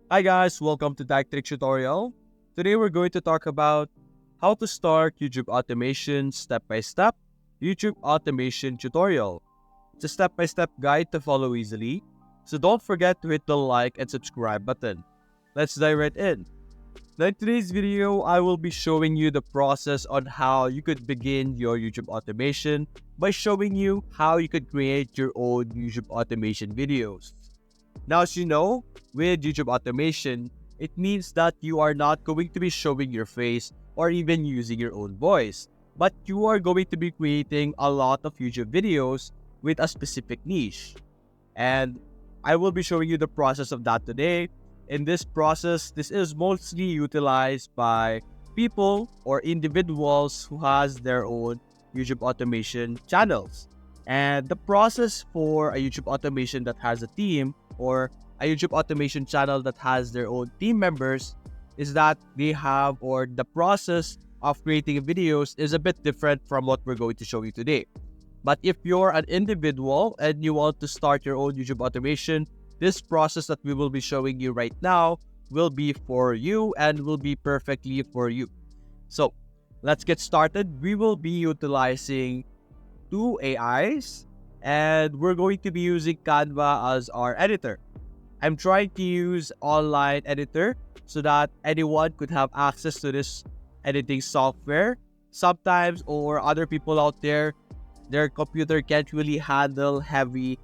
Hi guys, welcome to Tech Trick Tutorial. Today we're going to talk about how to start YouTube automation step-by-step YouTube automation tutorial. It's a step-by-step guide to follow easily, so don't forget to hit the like and subscribe button. Let's dive right in. Now in today's video, I will be showing you the process on how you could begin your YouTube automation by showing you how you could create your own YouTube automation videos. Now, as you know, with YouTube automation, it means that you are not going to be showing your face or even using your own voice, but you are going to be creating a lot of YouTube videos with a specific niche. And I will be showing you the process of that today. In this process, this is mostly utilized by people or individuals who has their own YouTube automation channels. And the process for a YouTube automation that has a team or a YouTube automation channel that has their own team members is that they have, or the process of creating videos is a bit different from what we're going to show you today. But if you're an individual and you want to start your own YouTube automation, this process that we will be showing you right now will be for you and will be perfectly for you. So let's get started. We will be utilizing two AIs and we're going to be using Canva as our editor. I'm trying to use online editor so that anyone could have access to this editing software. Sometimes, or other people out there, their computer can't really handle heavy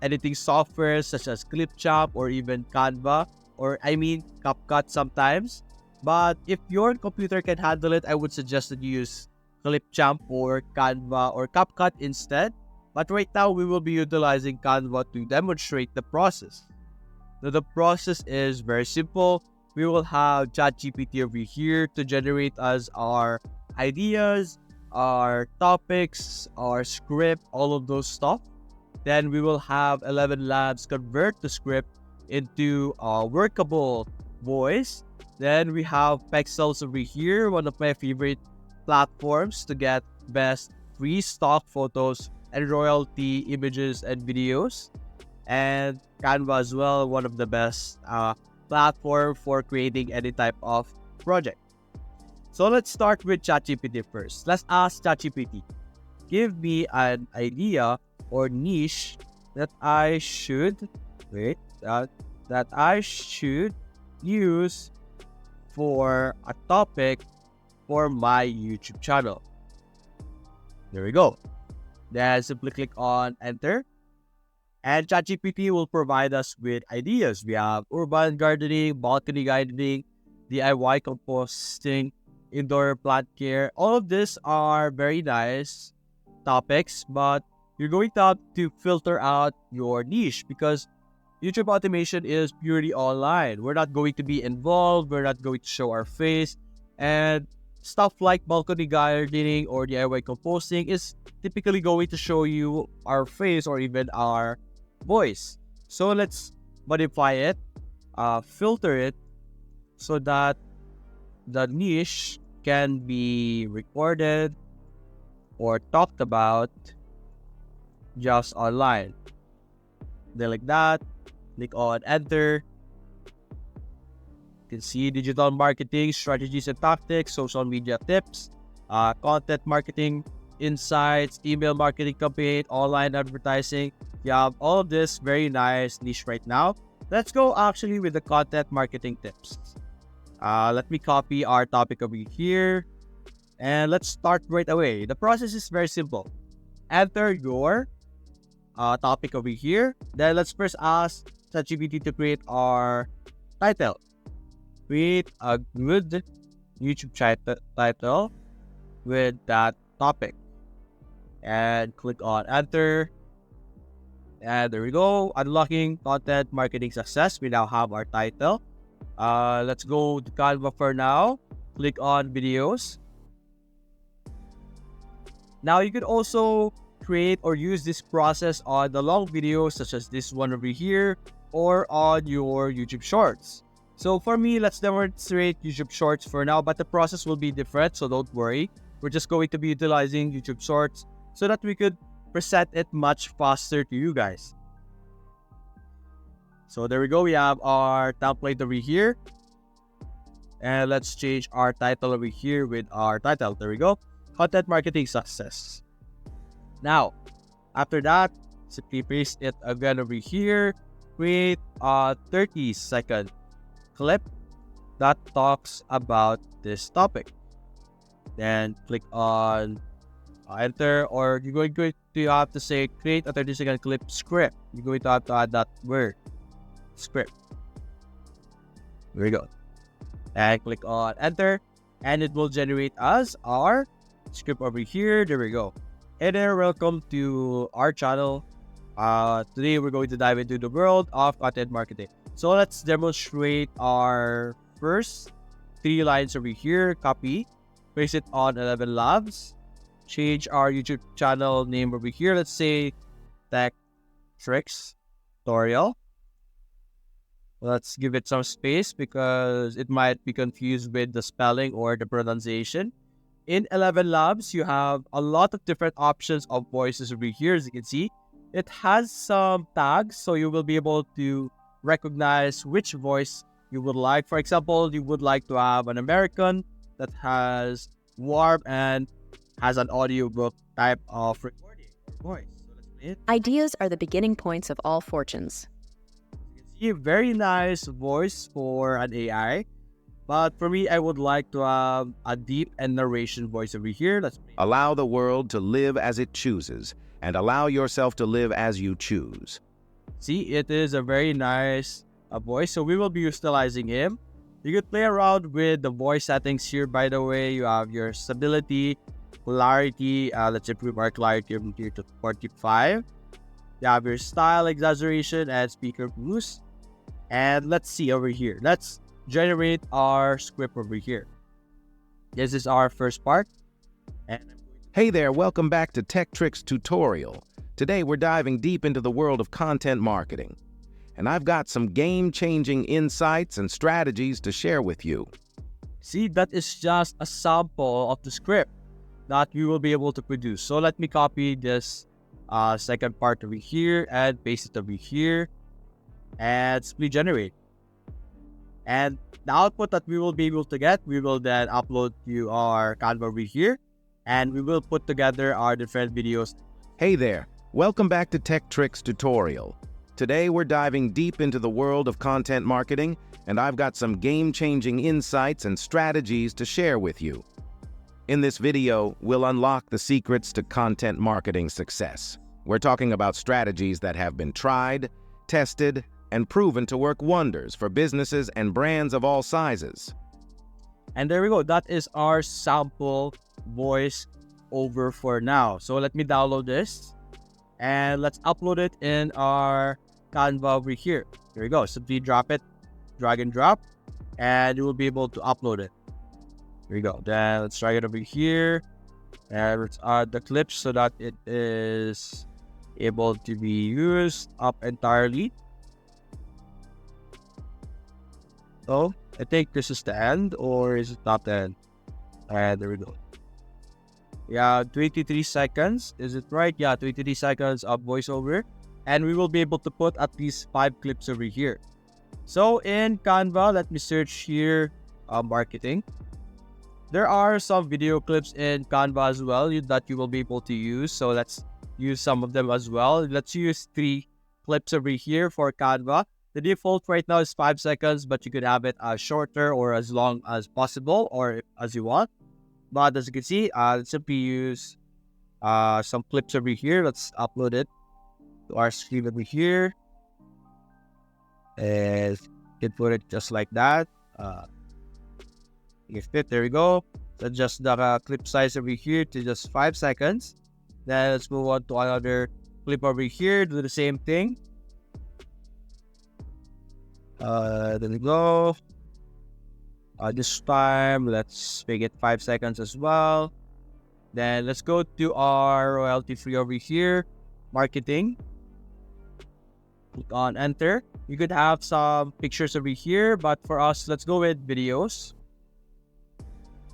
editing software such as Clipchamp or even Canva, or CapCut sometimes. But if your computer can handle it, I would suggest that you use Clipchamp or Canva or CapCut instead. But right now, we will be utilizing Canva to demonstrate the process. Now, the process is very simple. We will have ChatGPT over here to generate us our ideas, our topics, our script, all of those stuff. Then we will have 11 Labs convert the script into a workable voice. Then we have Pexels over here, one of my favorite platforms to get best free stock photos and royalty images and videos. And Canva as well, one of the best platform for creating any type of project. So let's start with ChatGPT first. Let's ask ChatGPT, give me an idea or niche that I should that I should use for a topic for my YouTube channel. There we go. Then simply click on enter. And ChatGPT will provide us with ideas. We have urban gardening, balcony gardening, DIY composting, indoor plant care. All of these are very nice topics, but you're going to have to filter out your niche because YouTube automation is purely online. We're not going to be involved. We're not going to show our face. And stuff like balcony gardening or DIY composting is typically going to show you our face or even our voice. So let's modify it, filter it so that the niche can be recorded or talked about just online. Then like that, click on enter. You can see digital marketing, strategies and tactics, social media tips, content marketing, insights, email marketing campaign, online advertising. You have all of this very nice niche right now. Let's go actually with the content marketing tips. Let me copy our topic over here and let's start right away. The process is very simple. Enter your topic over here. Then let's first ask ChatGPT to create our title. Create a good YouTube title with that topic. And click on enter. And there we go. Unlocking content marketing success. We now have our title. Let's go to Canva for now. Click on videos. Now you could also create or use this process on the long videos such as this one over here or on your YouTube Shorts. So for me, let's demonstrate YouTube Shorts for now, but the process will be different, so don't worry. We're just going to be utilizing YouTube Shorts so that we could present it much faster to you guys. So there we go. We have our template over here. And let's change our title over here with our title. There we go. Content marketing success. Now, after that, simply paste it again over here. Create a 30-second clip that talks about this topic. Then click on enter, or you're going to have to say create a 30-second clip script. You're going to have to add that word, script. There we go. And click on enter, and it will generate us our script over here. There we go. Hey there, welcome to our channel. Today we're going to dive into the world of content marketing. So let's demonstrate our first 3 lines over here. Copy, paste it on 11 Labs. Change our YouTube channel name over here. Let's say Tech Tricks Tutorial. Let's give it some space because it might be confused with the spelling or the pronunciation. In 11 Labs, you have a lot of different options of voices over here. As you can see, it has some tags, so you will be able to recognize which voice you would like. For example, you would like to have an American that has warm and has an audiobook type of recording or voice. So let's play it. Ideas are the beginning points of all fortunes. You can see a very nice voice for an AI. But for me, I would like to have a deep and narration voice over here. Let's play. Allow the world to live as it chooses, and allow yourself to live as you choose. See, it is a very nice voice, so we will be utilizing him. You could play around with the voice settings here. By the way, you have your stability, clarity. Let's improve our clarity from here to 45. You have your style, exaggeration, and speaker boost. And let's see over here. Let's generate our script over here. This is our first part. And Hey there, welcome back to Tech Tricks Tutorial. Today we're diving deep into the world of content marketing. And I've got some game-changing insights and strategies to share with you. see, that is just a sample of the script that we will be able to produce. So let me copy this second part over here and paste it over here and simply generate. And the output that we will be able to get, we will then upload to our Canva over here, and we will put together our different videos. Hey there, welcome back to Tech Tricks Tutorial. Today we're diving deep into the world of content marketing, and I've got some game-changing insights and strategies to share with you. In this video, we'll unlock the secrets to content marketing success. We're talking about strategies that have been tried, tested, and proven to work wonders for businesses and brands of all sizes. And there we go. That is our sample voice over for now. So let me download this and let's upload it in our Canva over here. Here we go. Simply drop it, drag and drop, and you will be able to upload it. Here we go. Then let's drag it over here and let's add the clips so that it is able to be used up entirely. So I think this is the end, or is it not the end? And there we go. Yeah, 23 seconds. Is it right? Yeah, 23 seconds of voiceover. And we will be able to put at least 5 clips over here. So in Canva, let me search here, marketing. There are some video clips in Canva as well that you will be able to use. So let's use some of them as well. Let's use 3 clips over here for Canva. The default right now is 5 seconds, but you could have it as shorter or as long as possible or as you want. But as you can see, let's simply use some clips over here. Let's upload it to our screen over here. And you can put it just like that. You fit, there we go. So adjust the clip size over here to just 5 seconds. Then let's move on to another clip over here. Do the same thing. There we go. This time, let's make it 5 seconds as well. Then let's go to our royalty free over here, marketing. Click on enter. You could have some pictures over here, but for us, let's go with videos.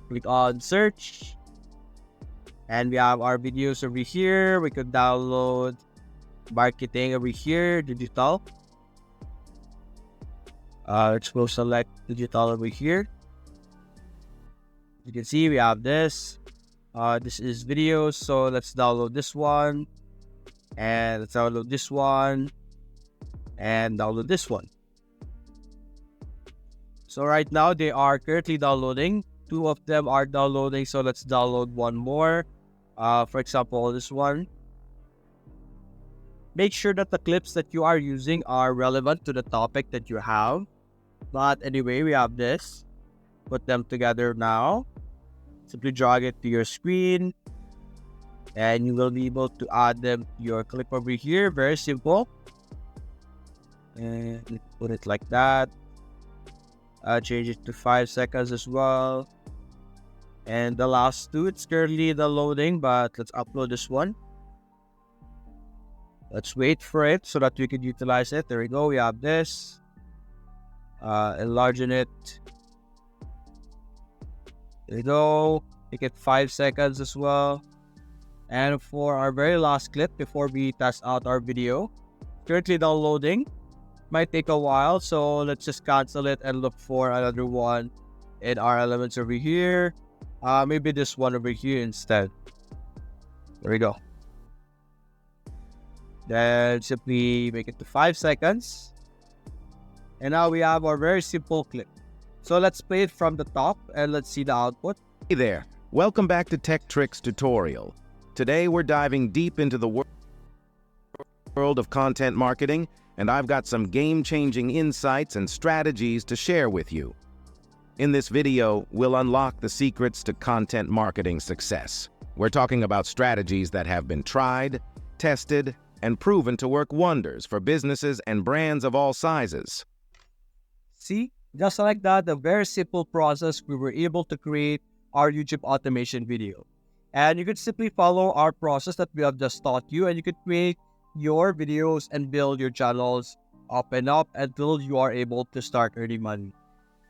Click on search. And we have our videos over here. We could download marketing over here, digital. Let's go select digital over here. You can see we have this. This is videos, so let's download this one. And let's download this one. And download this one. So right now they are currently downloading. 2 of them are downloading, so let's download one more. For example, this one. Make sure that the clips that you are using are relevant to the topic that you have. But anyway, we have this. Put them together now. Simply drag it to your screen. And you will be able to add them to your clip over here. Very simple. And put it like that. Change it to 5 seconds as well. And the last 2, it's currently downloading, but let's upload this one. Let's wait for it so that we can utilize it. There we go. We have this. Enlargen it. There we go. Make it 5 seconds as well. And for our very last clip, before we test out our video, currently downloading. Might take a while, so let's just cancel it and look for another one in our elements over here. Maybe this one over here instead. There we go. Then simply make it to 5 seconds. And now we have our very simple clip. So let's play it from the top and let's see the output. Hey there, welcome back to Tech Tricks Tutorial. Today we're diving deep into the world of content marketing, and I've got some game-changing insights and strategies to share with you. In this video, we'll unlock the secrets to content marketing success. We're talking about strategies that have been tried, tested, and proven to work wonders for businesses and brands of all sizes. See, just like that, a very simple process, we were able to create our YouTube automation video. And you could simply follow our process that we have just taught you, and you could create your videos and build your channels up and up until you are able to start earning money.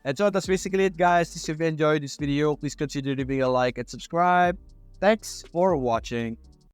And so that's basically it, guys. If you enjoyed this video, please consider leaving a like and subscribe. Thanks for watching.